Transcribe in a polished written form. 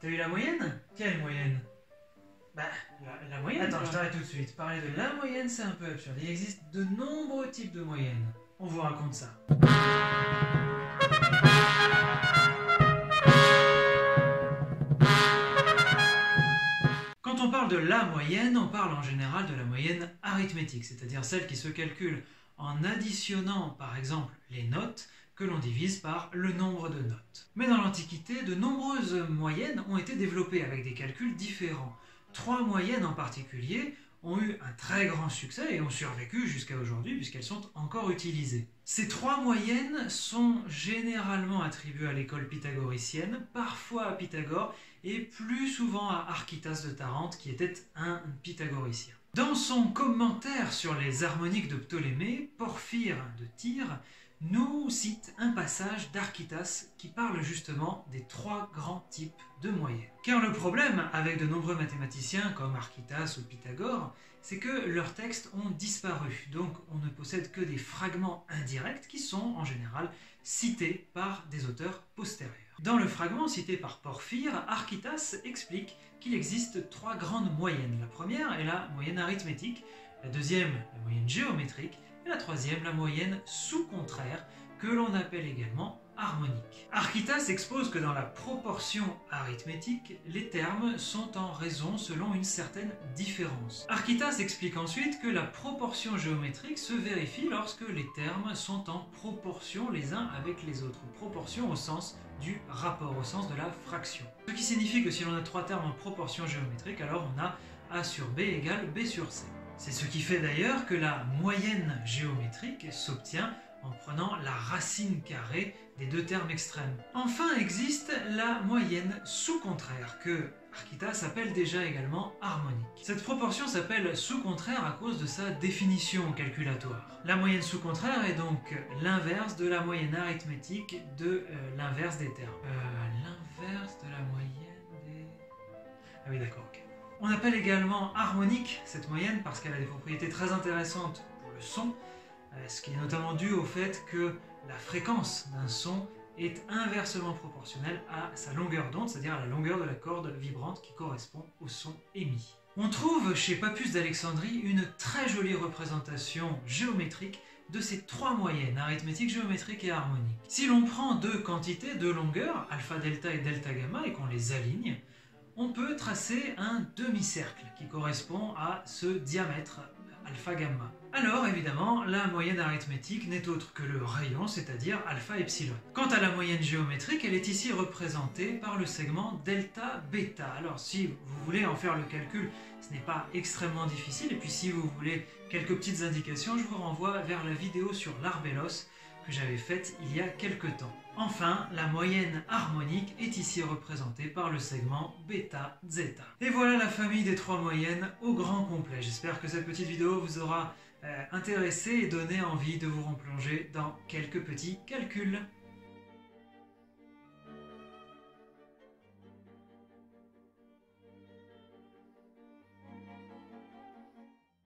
T'as eu la moyenne? Quelle moyenne? Bah, la moyenne. Attends, je t'arrête tout de suite. Parler de la moyenne, c'est un peu absurde. Il existe de nombreux types de moyennes. On vous raconte ça. Quand on parle de la moyenne, on parle en général de la moyenne arithmétique, c'est-à-dire celle qui se calcule en additionnant, par exemple, les notes que l'on divise par le nombre de notes. Mais dans l'Antiquité, de nombreuses moyennes ont été développées avec des calculs différents. 3 moyennes en particulier ont eu un très grand succès et ont survécu jusqu'à aujourd'hui puisqu'elles sont encore utilisées. Ces 3 moyennes sont généralement attribuées à l'école pythagoricienne, parfois à Pythagore et plus souvent à Archytas de Tarente qui était un pythagoricien. Dans son commentaire sur les harmoniques de Ptolémée, Porphyre de Tyr nous cite un passage d'Archytas qui parle justement des 3 grands types de moyennes. Car le problème avec de nombreux mathématiciens comme Archytas ou Pythagore, c'est que leurs textes ont disparu, donc on ne possède que des fragments indirects qui sont en général cités par des auteurs postérieurs. Dans le fragment cité par Porphyre, Archytas explique qu'il existe 3 grandes moyennes. La première est la moyenne arithmétique, la deuxième la moyenne géométrique, et la troisième, la moyenne sous-contraire, que l'on appelle également harmonique. Archytas expose que dans la proportion arithmétique, les termes sont en raison selon une certaine différence. Archytas explique ensuite que la proportion géométrique se vérifie lorsque les termes sont en proportion les uns avec les autres. Proportion au sens du rapport, au sens de la fraction. Ce qui signifie que si l'on a 3 termes en proportion géométrique, alors on a A sur B égale B sur C. C'est ce qui fait d'ailleurs que la moyenne géométrique s'obtient en prenant la racine carrée des 2 termes extrêmes. Enfin existe la moyenne sous-contraire, que Archytas appelle déjà également harmonique. Cette proportion s'appelle sous-contraire à cause de sa définition calculatoire. La moyenne sous-contraire est donc l'inverse de la moyenne arithmétique de l'inverse des termes. L'inverse de la moyenne des... Ah oui d'accord, ok. On appelle également harmonique cette moyenne parce qu'elle a des propriétés très intéressantes pour le son, ce qui est notamment dû au fait que la fréquence d'un son est inversement proportionnelle à sa longueur d'onde, c'est-à-dire à la longueur de la corde vibrante qui correspond au son émis. On trouve chez Pappus d'Alexandrie une très jolie représentation géométrique de ces 3 moyennes, arithmétique, géométrique et harmonique. Si l'on prend 2 quantités, 2 longueurs, alpha delta et delta gamma, et qu'on les aligne, on peut tracer un demi-cercle qui correspond à ce diamètre alpha-gamma. Alors évidemment, la moyenne arithmétique n'est autre que le rayon, c'est-à-dire alpha-epsilon. Quant à la moyenne géométrique, elle est ici représentée par le segment delta-bêta. Alors si vous voulez en faire le calcul, ce n'est pas extrêmement difficile, et puis si vous voulez quelques petites indications, je vous renvoie vers la vidéo sur l'Arbelos que j'avais faite il y a quelques temps. Enfin, la moyenne harmonique est ici représentée par le segment bêta-zeta. Et voilà la famille des 3 moyennes au grand complet. J'espère que cette petite vidéo vous aura intéressé et donné envie de vous replonger dans quelques petits calculs.